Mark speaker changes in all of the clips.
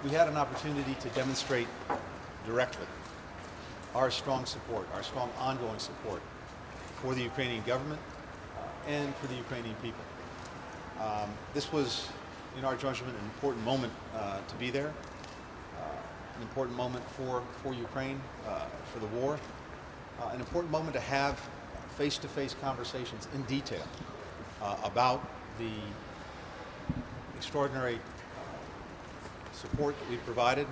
Speaker 1: we had an opportunity to demonstrate directly our strong support, our strong ongoing support for the Ukrainian government and for the Ukrainian people. This was, in our judgment, an important moment to be there, an important moment for Ukraine, for the war, an important moment to have face-to-face conversations in detail about the extraordinary support that we've provided,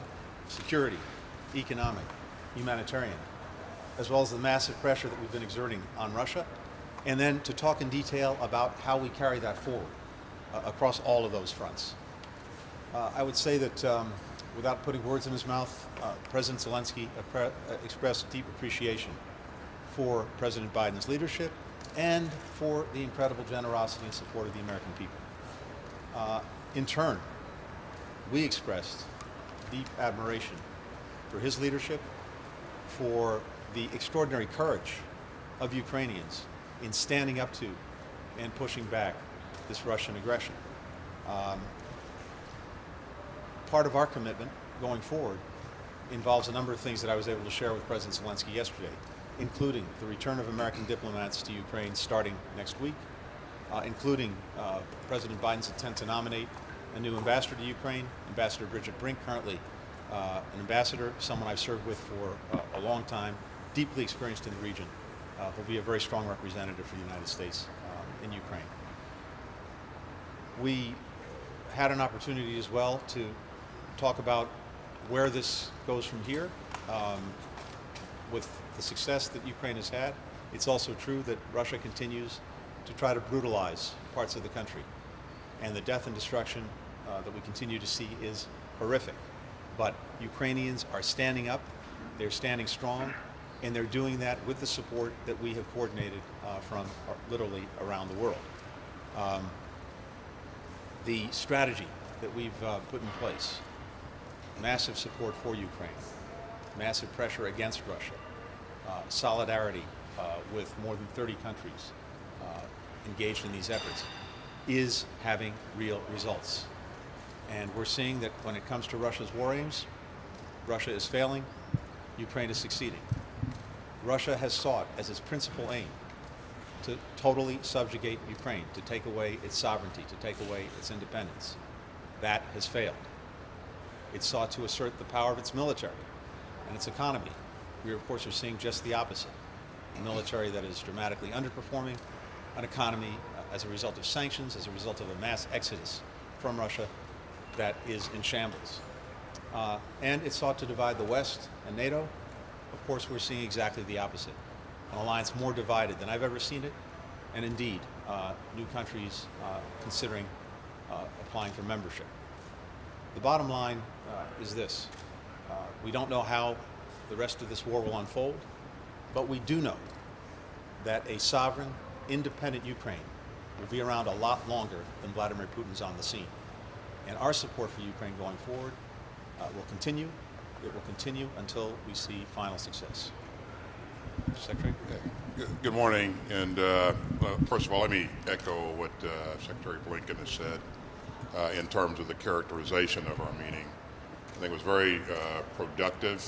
Speaker 1: security, economic, humanitarian, as well as the massive pressure that we've been exerting on Russia, and then to talk in detail about how we carry that forward across all of those fronts. I would say that without putting words in his mouth, President Zelensky expressed deep appreciation for President Biden's leadership and for the incredible generosity and support of the American people. In turn, we expressed deep admiration for his leadership, for the extraordinary courage of Ukrainians in standing up to and pushing back this Russian aggression. Part of our commitment going forward involves a number of things that I was able to share with President Zelensky yesterday, including the return of American diplomats to Ukraine starting next week, including President Biden's intent to nominate a new ambassador to Ukraine, Ambassador Bridget Brink, currently an ambassador, someone I've served with for a long time, deeply experienced in the region, will be a very strong representative for the United States in Ukraine. We had an opportunity as well to talk about where this goes from here. With the success that Ukraine has had, it's also true that Russia continues to try to brutalize parts of the country. And the death and destruction that we continue to see is horrific. But Ukrainians are standing up, they're standing strong, and they're doing that with the support that we have coordinated from literally around the world. The strategy that we've put in place, massive support for Ukraine, massive pressure against Russia, solidarity with more than 30 countries engaged in these efforts, is having real results. And we're seeing that when it comes to Russia's war aims, Russia is failing, Ukraine is succeeding. Russia has sought as its principal aim to totally subjugate Ukraine, to take away its sovereignty, to take away its independence. That has failed. It sought to assert the power of its military and its economy. We, of course, are seeing just the opposite. A military that is dramatically underperforming, an economy as a result of sanctions, as a result of a mass exodus from Russia that is in shambles. And it sought to divide the West and NATO. Of course, we're seeing exactly the opposite. An alliance more divided than I've ever seen it, and indeed, new countries considering applying for membership. The bottom line is this. We don't know how the rest of this war will unfold, but we do know that a sovereign, independent Ukraine will be around a lot longer than Vladimir Putin's on the scene. And our support for Ukraine going forward will continue. It will continue until we see final success. Secretary?
Speaker 2: Good morning. And first of all, let me echo what Secretary Blinken has said in terms of the characterization of our meeting. I think it was a very productive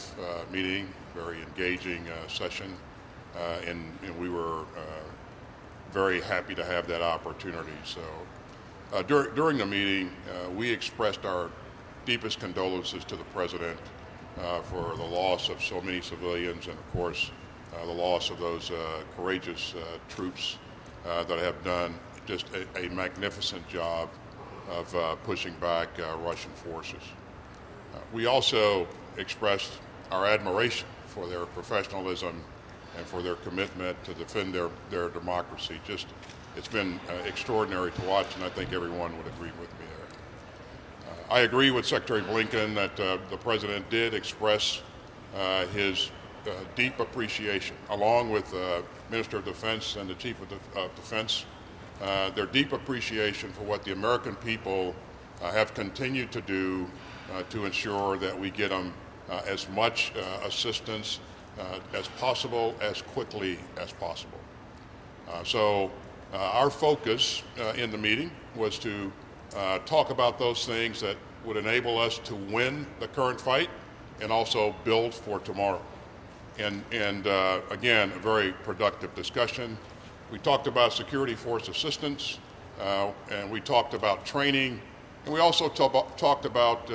Speaker 2: meeting, very engaging session, and we were very happy to have that opportunity. So during the meeting, we expressed our deepest condolences to the President for the loss of so many civilians and, of course, the loss of those courageous troops that have done just a magnificent job of pushing back Russian forces. We also expressed our admiration for their professionalism and for their commitment to defend their democracy. It's been extraordinary to watch, and I think everyone would agree with me there. I agree with Secretary Blinken that the President did express his deep appreciation, along with Minister of Defense and the Chief of Defense, their deep appreciation for what the American people have continued to do to ensure that we get them as much assistance as possible, as quickly as possible. So our focus in the meeting was to talk about those things that would enable us to win the current fight and also build for tomorrow. And again, a very productive discussion. We talked about security force assistance, and we talked about training, and we also talked about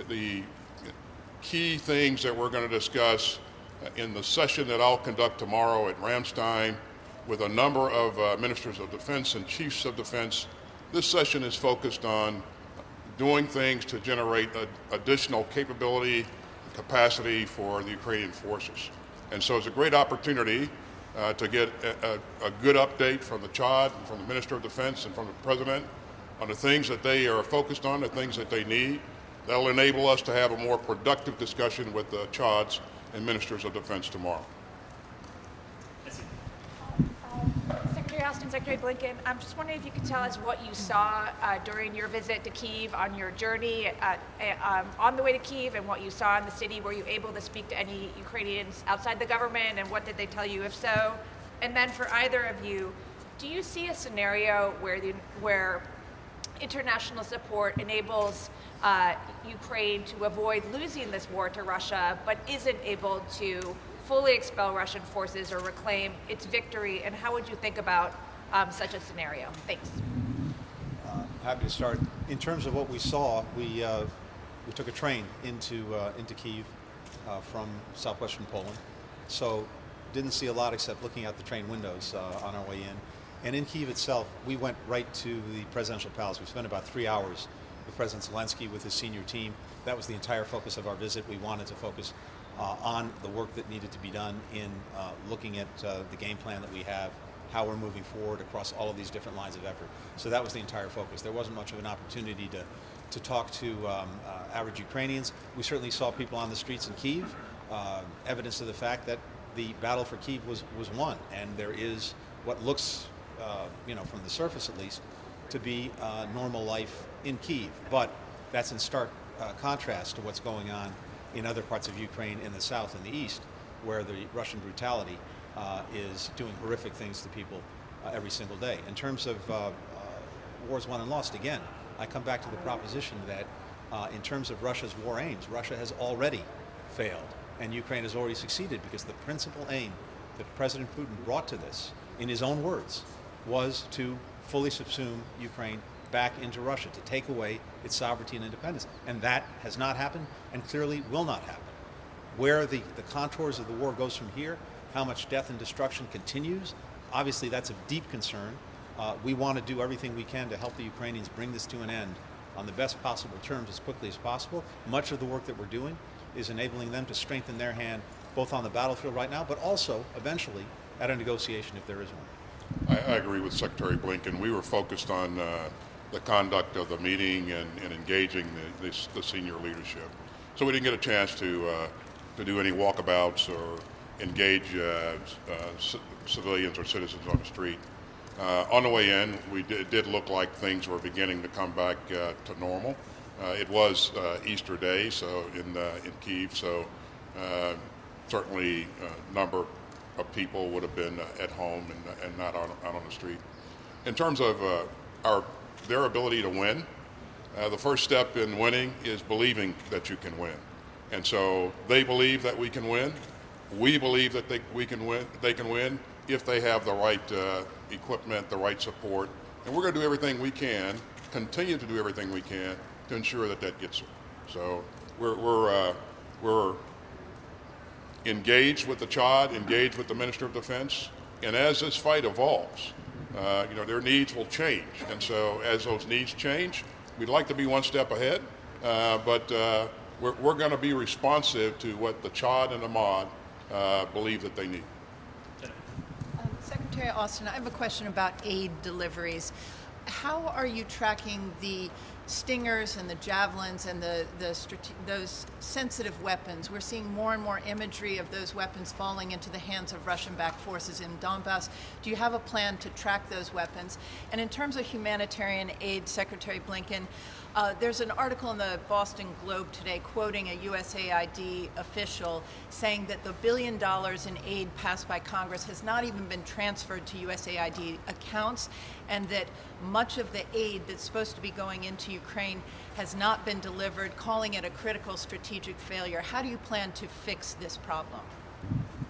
Speaker 2: the key things that we're going to discuss in the session that I'll conduct tomorrow at Ramstein with a number of ministers of defense and chiefs of defense. This session is focused on doing things to generate additional capability, capacity for the Ukrainian forces. And so it's a great opportunity to get a good update from the Chad, and from the Minister of Defense, and from the President on the things that they are focused on, the things that they need. That'll enable us to have a more productive discussion with the Chads and Ministers of Defense tomorrow.
Speaker 3: Secretary Austin, Secretary Blinken, I'm just wondering if you could tell us what you saw during your visit to Kyiv, on your journey on the way to Kyiv, and what you saw in the city. Were you able to speak to any Ukrainians outside the government, and what did they tell you, if so? And then for either of you, do you see a scenario where international support enables Ukraine to avoid losing this war to Russia, but isn't able to fully expel Russian forces or reclaim its victory? And how would you think about such a scenario? Thanks.
Speaker 1: Happy to start. In terms of what we saw, we took a train into Kyiv from southwestern Poland. So didn't see a lot except looking out the train windows on our way in. And in Kyiv itself, we went right to the presidential palace. We spent about 3 hours with President Zelensky, with his senior team. That was the entire focus of our visit. We wanted to focus on the work that needed to be done in looking at the game plan that we have, how we're moving forward across all of these different lines of effort. So that was the entire focus. There wasn't much of an opportunity to talk to average Ukrainians. We certainly saw people on the streets in Kyiv, evidence of the fact that the battle for Kyiv was won, and there is what looks, from the surface at least, to be normal life in Kyiv. But that's in stark contrast to what's going on in other parts of Ukraine in the south and the east, where the Russian brutality is doing horrific things to people every single day. In terms of wars won and lost, again, I come back to the proposition that in terms of Russia's war aims, Russia has already failed, and Ukraine has already succeeded, because the principal aim that President Putin brought to this, in his own words, was to fully subsume Ukraine back into Russia, to take away its sovereignty and independence. And that has not happened, and clearly will not happen. Where the contours of the war goes from here, how much death and destruction continues, obviously that's of deep concern. We want to do everything we can to help the Ukrainians bring this to an end on the best possible terms as quickly as possible. Much of the work that we're doing is enabling them to strengthen their hand, both on the battlefield right now, but also eventually at a negotiation if there is one.
Speaker 2: I agree with Secretary Blinken. We were focused on the conduct of the meeting and engaging the senior leadership. So we didn't get a chance to do any walkabouts or engage civilians or citizens on the street. On the way in, it did look like things were beginning to come back to normal. It was Easter Day, so in Kyiv, so certainly a number of people would have been at home and not out on the street. In terms of their ability to win, the first step in winning is believing that you can win. And so they believe that we can win. We believe that they can win if they have the right equipment, the right support. And we're going to do everything we can, continue to do everything we can to ensure that gets there. So we're engaged with the Chad, engaged with the Minister of Defense, and as this fight evolves, their needs will change. And so as those needs change, we'd like to be one step ahead, but we're going to be responsive to what the Chad and the Ahmad believe that they need.
Speaker 4: Secretary Austin, I have a question about aid deliveries. How are you tracking the Stingers and the Javelins and those sensitive weapons? We're seeing more and more imagery of those weapons falling into the hands of Russian-backed forces in Donbass. Do you have a plan to track those weapons? And in terms of humanitarian aid, Secretary Blinken, There's an article in the Boston Globe today quoting a USAID official saying that the $1 billion in aid passed by Congress has not even been transferred to USAID accounts, and that much of the aid that's supposed to be going into Ukraine has not been delivered, calling it a critical strategic failure. How do you plan to fix this problem?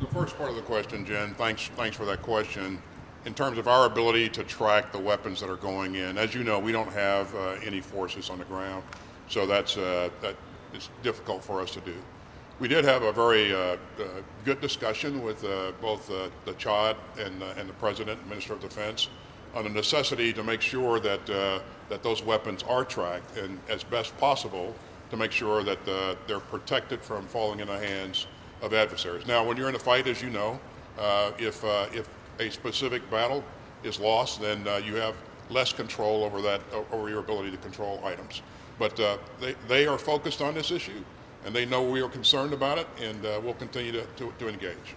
Speaker 2: The first part of the question, Jen, thanks for that question. In terms of our ability to track the weapons that are going in, as you know, we don't have any forces on the ground, so that is difficult for us to do. We did have a very good discussion with both the Chad and the President, Minister of Defense, on the necessity to make sure that that those weapons are tracked and as best possible to make sure that they're protected from falling in the hands of adversaries. Now, when you're in a fight, as you know, if a specific battle is lost, then you have less control over your ability to control items. But they are focused on this issue, and they know we are concerned about it, and we'll continue to engage.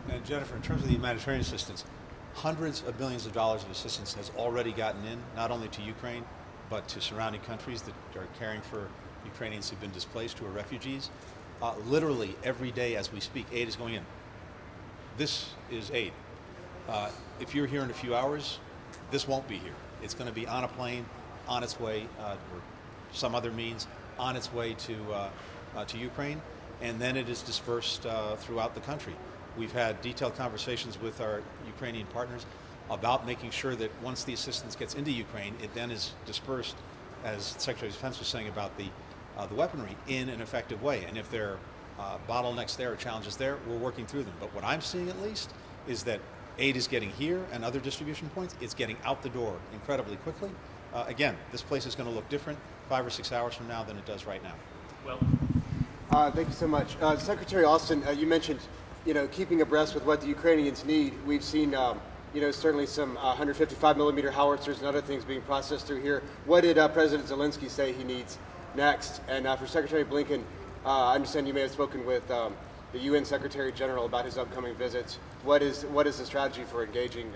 Speaker 1: And Jennifer, in terms of the humanitarian assistance, hundreds of billions of dollars of assistance has already gotten in, not only to Ukraine, but to surrounding countries that are caring for Ukrainians who've been displaced, who are refugees. Literally every day as we speak, aid is going in. This is aid. If you're here in a few hours, this won't be here. It's going to be on a plane, on its way, or some other means, on its way to Ukraine, and then it is dispersed throughout the country. We've had detailed conversations with our Ukrainian partners about making sure that once the assistance gets into Ukraine, it then is dispersed, as the Secretary of Defense was saying about the weaponry, in an effective way. And if there are bottlenecks there or challenges there, we're working through them. But what I'm seeing at least is that aid is getting here and other distribution points. It's getting out the door incredibly quickly. Again, this place is going to look different 5 or 6 hours from now than it does right now.
Speaker 5: Well, thank you so much. Secretary Austin, you mentioned, keeping abreast with what the Ukrainians need. We've seen, certainly some 155 millimeter howitzers and other things being processed through here. What did President Zelensky say he needs next? And for Secretary Blinken, I understand you may have spoken with the UN Secretary General about his upcoming visits. What is the strategy for engaging,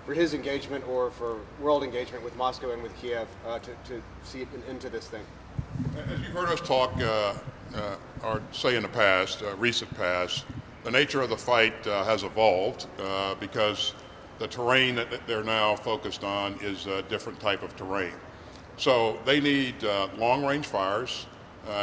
Speaker 5: for his engagement or for world engagement with Moscow and with Kiev to see into this thing?
Speaker 2: As you've heard us talk, or say in the past, recent past, the nature of the fight has evolved because the terrain that they're now focused on is a different type of terrain. So they need long-range fires.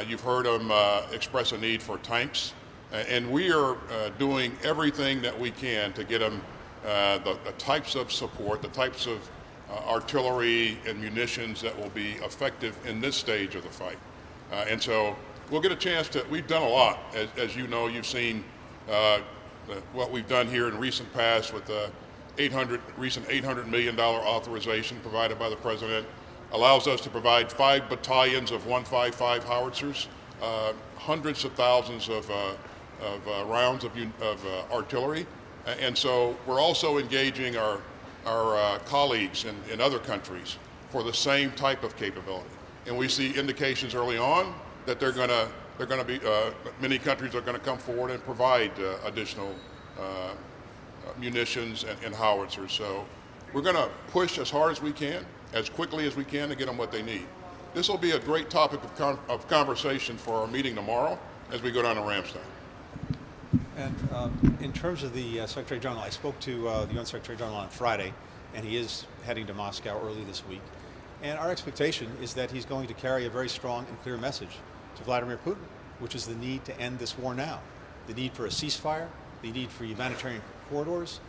Speaker 2: You've heard them express a need for tanks. And we are doing everything that we can to get them the types of support, the types of artillery and munitions that will be effective in this stage of the fight. And so we'll get a chance to, we've done a lot. As you know, you've seen what we've done here in recent past with the recent $800 million authorization provided by the President. Allows us to provide 5 battalions of 155 howitzers, hundreds of thousands of rounds of artillery, and so we're also engaging our colleagues in other countries for the same type of capability. And we see indications early on that they're going to be many countries are going to come forward and provide additional munitions and howitzers. So we're going to push as hard as we can, as quickly as we can, to get them what they need. This will be a great topic of conversation for our meeting tomorrow as we go down to Ramstein.
Speaker 1: And in terms of the Secretary General, I spoke to the UN Secretary General on Friday, and he is heading to Moscow early this week. And our expectation is that he's going to carry a very strong and clear message to Vladimir Putin, which is the need to end this war now, the need for a ceasefire, the need for humanitarian corridors,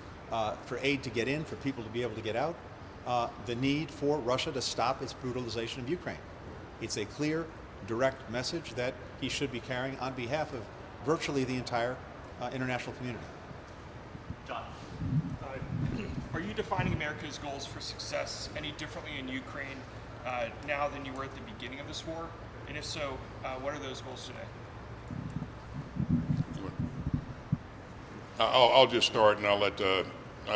Speaker 1: for aid to get in, for people to be able to get out, the need for Russia to stop its brutalization of Ukraine. It's a clear, direct message that he should be carrying on behalf of virtually the entire international community.
Speaker 6: John. Are you defining America's goals for success any differently in Ukraine now than you were at the beginning of this war? And if so, what are those goals today?
Speaker 2: I'll just start, and I'll let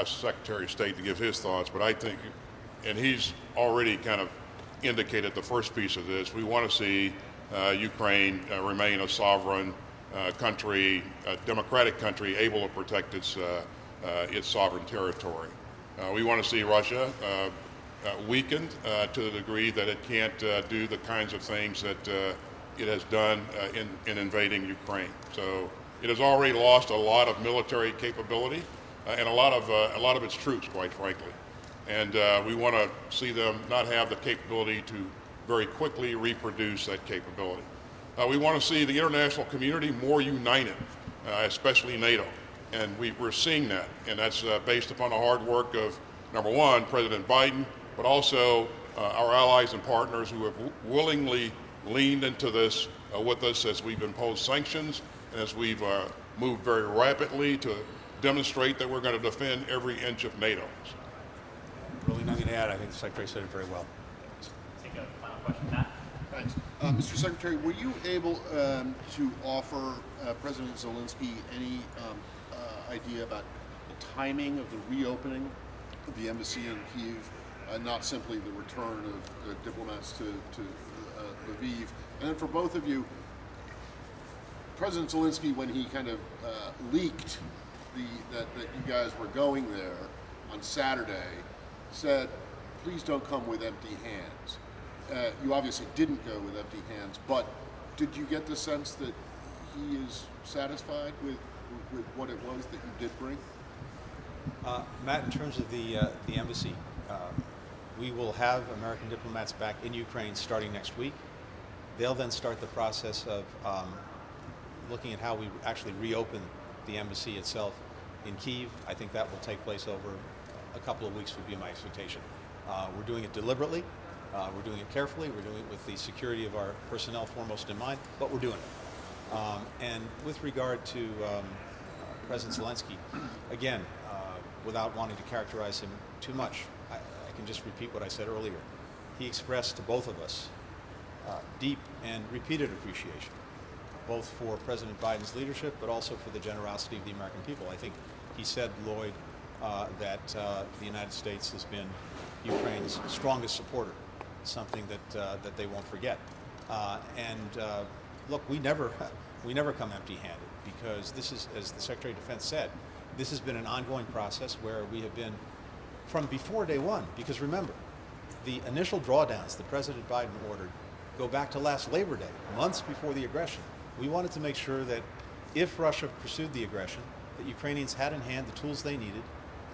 Speaker 2: Secretary of State to give his thoughts. But I think, and he's already kind of indicated the first piece of this, we want to see Ukraine remain a sovereign country, a democratic country, able to protect its sovereign territory. We want to see Russia weakened to the degree that it can't do the kinds of things that it has done in invading Ukraine. So it has already lost a lot of military capability and a lot of its troops, quite frankly. And we want to see them not have the capability to very quickly reproduce that capability. We want to see the international community more united, especially NATO. And we're seeing that. And that's based upon the hard work of, number one, President Biden, but also our allies and partners who have willingly leaned into this with us as we've imposed sanctions and as we've moved very rapidly to demonstrate that we're going to defend every inch of NATO.
Speaker 1: Really nothing to add. I think the Secretary said it very well.
Speaker 7: Take a final question, Matt.
Speaker 8: Thanks. Mr. Secretary, were you able to offer President Zelensky any idea about the timing of the reopening of the embassy in Kyiv, not simply the return of diplomats to Lviv? And then for both of you, President Zelensky, when he kind of leaked that you guys were going there on Saturday, said, please don't come with empty hands. You obviously didn't go with empty hands, but did you get the sense that he is satisfied with what it was that you did bring?
Speaker 1: Matt, in terms of the embassy, we will have American diplomats back in Ukraine starting next week. They'll then start the process of looking at how we actually reopen the embassy itself in Kyiv. I think that will take place over a couple of weeks would be my expectation. We're doing it deliberately. We're doing it carefully. We're doing it with the security of our personnel foremost in mind, but we're doing it. And with regard to President Zelensky, again, without wanting to characterize him too much, I can just repeat what I said earlier. He expressed to both of us deep and repeated appreciation, both for President Biden's leadership, but also for the generosity of the American people. I think he said, Lloyd, that the United States has been Ukraine's strongest supporter, something that they won't forget. Look, we never come empty-handed, because this is, as the Secretary of Defense said, this has been an ongoing process where we have been from before day one. Because remember, the initial drawdowns that President Biden ordered go back to last Labor Day, months before the aggression. We wanted to make sure that if Russia pursued the aggression, that Ukrainians had in hand the tools they needed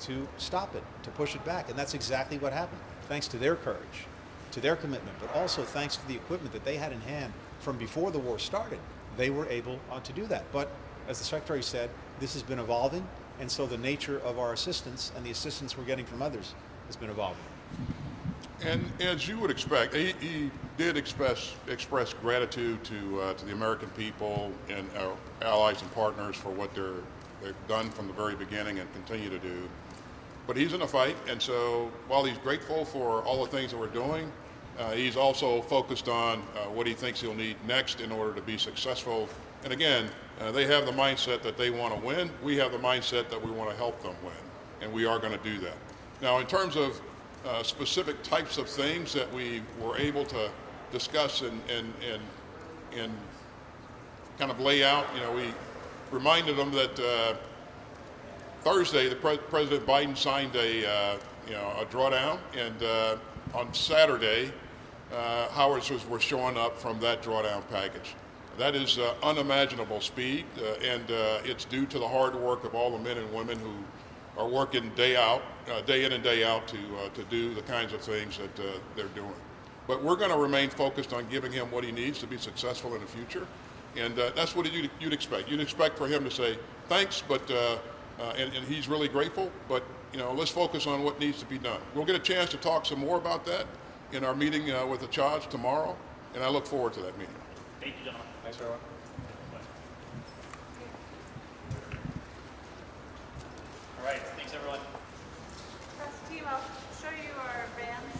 Speaker 1: to stop it, to push it back. And that's exactly what happened, thanks to their courage, to their commitment, but also thanks to the equipment that they had in hand from before the war started. They were able to do that. But as the Secretary said, this has been evolving, and so the nature of our assistance and the assistance we're getting from others has been evolving.
Speaker 2: And as you would expect, he did express gratitude to the American people and our allies and partners for what they've done from the very beginning and continue to do. But he's in a fight, and so while he's grateful for all the things that we're doing, he's also focused on what he thinks he'll need next in order to be successful. And again, they have the mindset that they want to win. We have the mindset that we want to help them win, and we are going to do that. Now, in terms of specific types of things that we were able to discuss and kind of lay out, we reminded them that Thursday, President Biden signed a drawdown, and on Saturday, howitzers were showing up from that drawdown package. That is unimaginable speed, and it's due to the hard work of all the men and women who are working day in and day out to do the kinds of things that they're doing. But we're going to remain focused on giving him what he needs to be successful in the future, and that's what you'd expect. You'd expect for him to say thanks, but and he's really grateful. But let's focus on what needs to be done. We'll get a chance to talk some more about that in our meeting with the Charge tomorrow, and I look forward to that meeting.
Speaker 7: Thank you, gentlemen.
Speaker 1: Thanks, everyone.
Speaker 7: All right, thanks, everyone.
Speaker 9: Press team, I'll show you our vans.